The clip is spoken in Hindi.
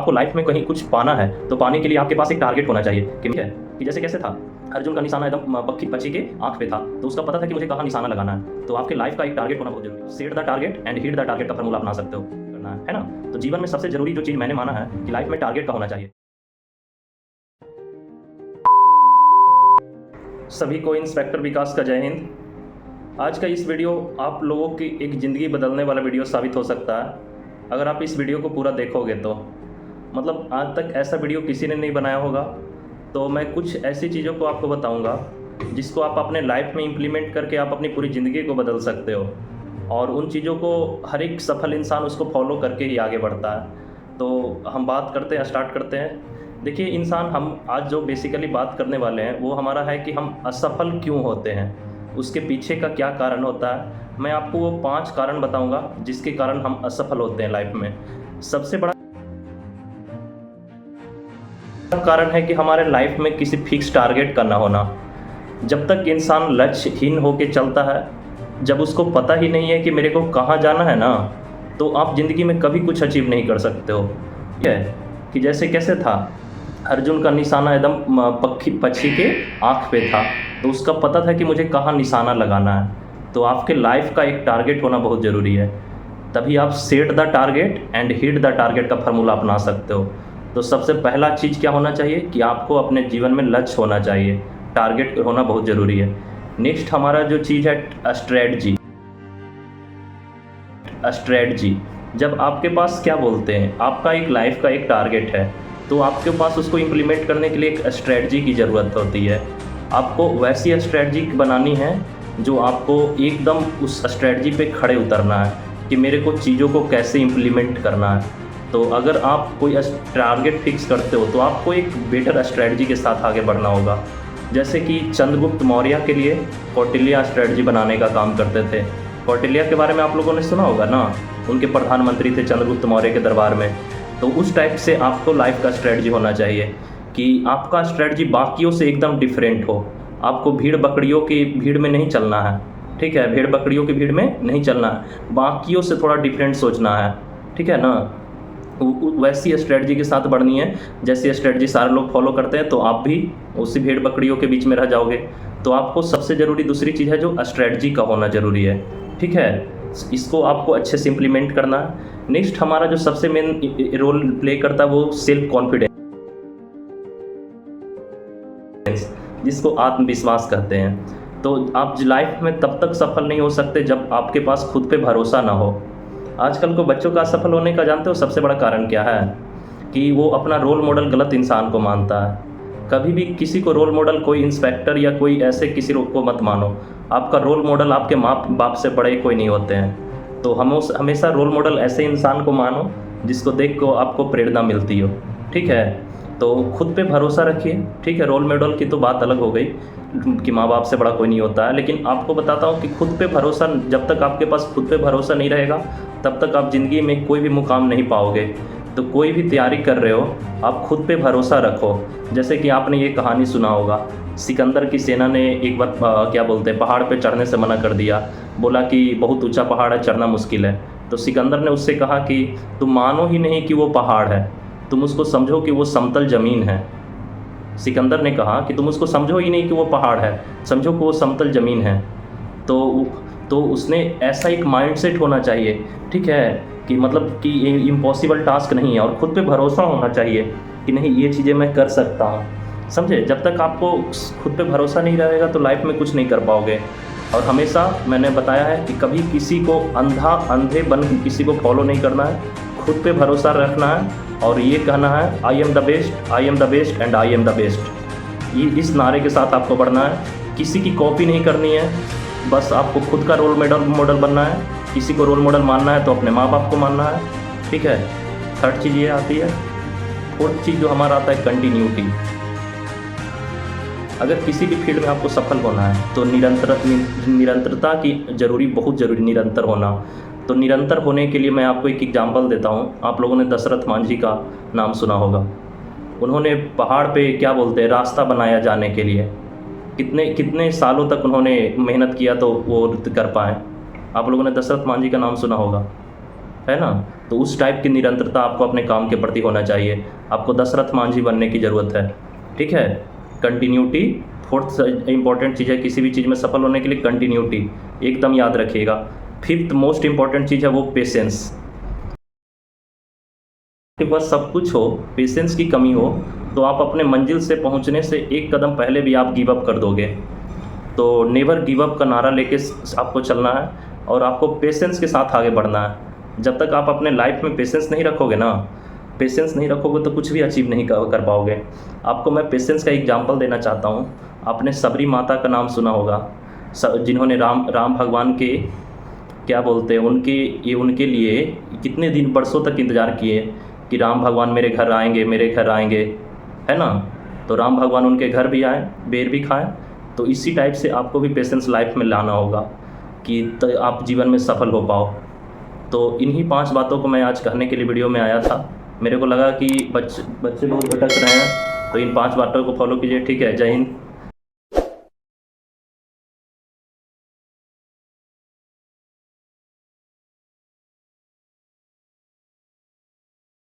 आपको लाइफ में कहीं कुछ पाना है तो पाने के लिए आपके पास एक टारगेट होना चाहिए कि जैसे कैसे था अर्जुन का निशाना एकदम पक्षी के आंख पे था, तो उसका पता था कि मुझे कहाँ निशाना लगाना है। तो आपके लाइफ का एक टारगेट होना बहुत जरूरी है। Set the target and hit the target का फॉर्मूला अपना सकते हो, करना है ना। तो जीवन में सबसे जरूरी जो चीज़ मैंने माना है कि लाइफ में टारगेट का होना चाहिए। सभी को इंस्पेक्टर विकास का जय हिंद। आज का इस वीडियो आप लोगों की एक ज़िंदगी बदलने वाला वीडियो साबित हो सकता है अगर आप इस वीडियो को पूरा देखोगे तो। मतलब आज तक ऐसा वीडियो किसी ने नहीं बनाया होगा। तो मैं कुछ ऐसी चीज़ों को आपको बताऊंगा जिसको आप अपने लाइफ में इम्प्लीमेंट करके आप अपनी पूरी ज़िंदगी को बदल सकते हो, और उन चीज़ों को हर एक सफल इंसान उसको फॉलो करके ही आगे बढ़ता है। तो हम बात करते हैं, स्टार्ट करते हैं। देखिए इंसान, हम आज जो बेसिकली बात करने वाले हैं वो हमारा है कि हम असफल क्यों होते हैं, उसके पीछे का क्या कारण होता है। मैं आपको वो 5 कारण बताऊंगा जिसके कारण हम असफल होते हैं लाइफ में। सबसे बड़ा कारण है कि हमारे लाइफ में किसी फिक्स टारगेट का ना होना। जब तक इंसान लक्ष्यहीन होकर चलता है, जब उसको पता ही नहीं है कि मेरे को कहाँ जाना है ना, तो आप ज़िंदगी में कभी कुछ अचीव नहीं कर सकते हो। ठीक है कि जैसे कैसे था अर्जुन का निशाना एकदम पक्षी के आँख पे था, तो उसका पता था कि मुझे कहाँ निशाना लगाना है। तो आपके लाइफ का एक टारगेट होना बहुत ज़रूरी है, तभी आप set the target and hit the target का फार्मूला अपना सकते हो। तो सबसे पहला चीज़ क्या होना चाहिए कि आपको अपने जीवन में लक्ष्य होना चाहिए, टारगेट होना बहुत ज़रूरी है। नेक्स्ट हमारा जो चीज़ है स्ट्रेटजी। जब आपके पास क्या बोलते हैं आपका एक लाइफ का एक टारगेट है, तो आपके पास उसको इम्प्लीमेंट करने के लिए एक स्ट्रेटजी की ज़रूरत होती है। आपको वैसी स्ट्रेटजी बनानी है जो आपको एकदम उस स्ट्रेटजी पे खड़े उतरना है कि मेरे को चीज़ों को कैसे इम्प्लीमेंट करना है। तो अगर आप कोई टारगेट फिक्स करते हो तो आपको एक बेटर स्ट्रेटजी के साथ आगे बढ़ना होगा। जैसे कि चंद्रगुप्त मौर्य के लिए कौटिल्य स्ट्रेटजी बनाने का काम करते थे। कौटिल्य के बारे में आप लोगों ने सुना होगा ना, उनके प्रधानमंत्री थे चंद्रगुप्त मौर्य के दरबार में। तो उस टाइप से आपको लाइफ का स्ट्रेटजी होना चाहिए कि आपका स्ट्रेटजी बाकियों से एकदम डिफरेंट हो। आपको भीड़ बकरियों की भीड़ में नहीं चलना है, ठीक है, भीड़ बकरियों की भीड़ में नहीं चलना है, बाकियों से थोड़ा डिफरेंट सोचना है, ठीक है ना। वैसी स्ट्रेटजी के साथ बढ़नी है जैसी स्ट्रेटजी सारे लोग फॉलो करते हैं, तो आप भी उसी भीड़ बकरियों के बीच में रह जाओगे। तो आपको सबसे ज़रूरी दूसरी चीज़ है जो स्ट्रेटजी का होना ज़रूरी है, ठीक है। इसको आपको अच्छे से इम्प्लीमेंट करना है। नेक्स्ट हमारा जो सबसे मेन रोल प्ले करता है वो सेल्फ कॉन्फिडेंस, जिसको आत्मविश्वास कहते हैं। तो आप लाइफ में तब तक सफल नहीं हो सकते जब आपके पास खुद पे भरोसा ना हो। आजकल को बच्चों का असफल होने का जानते हो सबसे बड़ा कारण क्या है कि वो अपना रोल मॉडल गलत इंसान को मानता है। कभी भी किसी को रोल मॉडल, कोई इंस्पेक्टर या कोई ऐसे किसी को मत मानो। आपका रोल मॉडल आपके माँ बाप से बड़े कोई नहीं होते हैं। तो हमेशा रोल मॉडल ऐसे इंसान को मानो जिसको देख को आपको प्रेरणा मिलती हो, ठीक है। तो खुद पे भरोसा रखिए, ठीक है। रोल मॉडल की तो बात अलग हो गई कि माँ बाप से बड़ा कोई नहीं होता है, लेकिन आपको बताता हूँ कि खुद पे भरोसा, जब तक आपके पास खुद पे भरोसा नहीं रहेगा तब तक आप ज़िंदगी में कोई भी मुकाम नहीं पाओगे। तो कोई भी तैयारी कर रहे हो आप खुद पे भरोसा रखो। जैसे कि आपने ये कहानी सुना होगा, सिकंदर की सेना ने एक बार क्या बोलते हैं पहाड़ पे चढ़ने से मना कर दिया, बोला कि बहुत ऊंचा पहाड़ है, चढ़ना मुश्किल है। तो सिकंदर ने उससे कहा कि तुम मानो ही नहीं कि वो पहाड़ है, तुम उसको समझो कि वो समतल ज़मीन है। सिकंदर ने कहा कि तुम उसको समझो ही नहीं कि वो पहाड़ है, समझो कि वो समतल ज़मीन है। तो उसने ऐसा एक माइंडसेट होना चाहिए, ठीक है, कि मतलब कि ये इम्पॉसिबल टास्क नहीं है, और ख़ुद पे भरोसा होना चाहिए कि नहीं ये चीज़ें मैं कर सकता हूँ। समझे, जब तक आपको खुद पे भरोसा नहीं रहेगा तो लाइफ में कुछ नहीं कर पाओगे। और हमेशा मैंने बताया है कि कभी किसी को अंधे बन के किसी को फॉलो नहीं करना है, खुद पे भरोसा रखना है और ये कहना है I am the best, I am the best and I am the best. ये इस नारे के साथ आपको बढ़ना है। किसी की कॉपी नहीं करनी है, बस आपको खुद का रोल मॉडल बनना है। किसी को रोल मॉडल मानना है तो अपने माँ बाप को मानना है, ठीक है। थर्ड चीज़ ये आती है। फोर्थ चीज़ जो हमारा आता है कंटिन्यूटी। अगर किसी भी फील्ड में आपको सफल होना है तो निरंतरता की बहुत ज़रूरी, निरंतर होना। तो निरंतर होने के लिए मैं आपको एक एग्जांपल देता हूँ। आप लोगों ने दशरथ मांझी का नाम सुना होगा। उन्होंने पहाड़ पे क्या बोलते हैं रास्ता बनाया जाने के लिए, कितने सालों तक उन्होंने मेहनत किया तो वो कर पाए। आप लोगों ने दशरथ मांझी का नाम सुना होगा, है ना। तो उस टाइप की निरंतरता आपको अपने काम के प्रति होना चाहिए। आपको दशरथ मांझी बनने की ज़रूरत है, ठीक है। कंटिन्यूटी फोर्थ इंपॉर्टेंट चीज़ है किसी भी चीज़ में सफल होने के लिए, कंटिन्यूटी एकदम याद रखिएगा। फिफ्थ मोस्ट इंपॉर्टेंट चीज़ है वो पेशेंस। के पास सब कुछ हो, पेशेंस की कमी हो, तो आप अपने मंजिल से पहुंचने से एक कदम पहले भी आप गिव अप कर दोगे। तो नेवर गिव अप का नारा लेके आपको चलना है और आपको पेशेंस के साथ आगे बढ़ना है। जब तक आप अपने लाइफ में पेशेंस नहीं रखोगे ना, पेशेंस नहीं रखोगे तो कुछ भी अचीव नहीं कर पाओगे। आपको मैं पेशेंस का एग्जांपल देना चाहता हूँ। आपने सबरी माता का नाम सुना होगा, जिन्होंने राम भगवान के क्या बोलते हैं उनके लिए कितने दिन बरसों तक इंतज़ार किए कि राम भगवान मेरे घर आएंगे, मेरे घर आएंगे, है ना। तो राम भगवान उनके घर भी आए, बेर भी खाए। तो इसी टाइप से आपको भी पेशेंस लाइफ में लाना होगा कि आप जीवन में सफल हो पाओ। तो इन्हीं 5 बातों को मैं आज कहने के लिए वीडियो में आया था। मेरे को लगा कि बच्चे बहुत भटक रहे हैं, तो इन 5 बातों को फॉलो कीजिए, ठीक है। जय हिंद।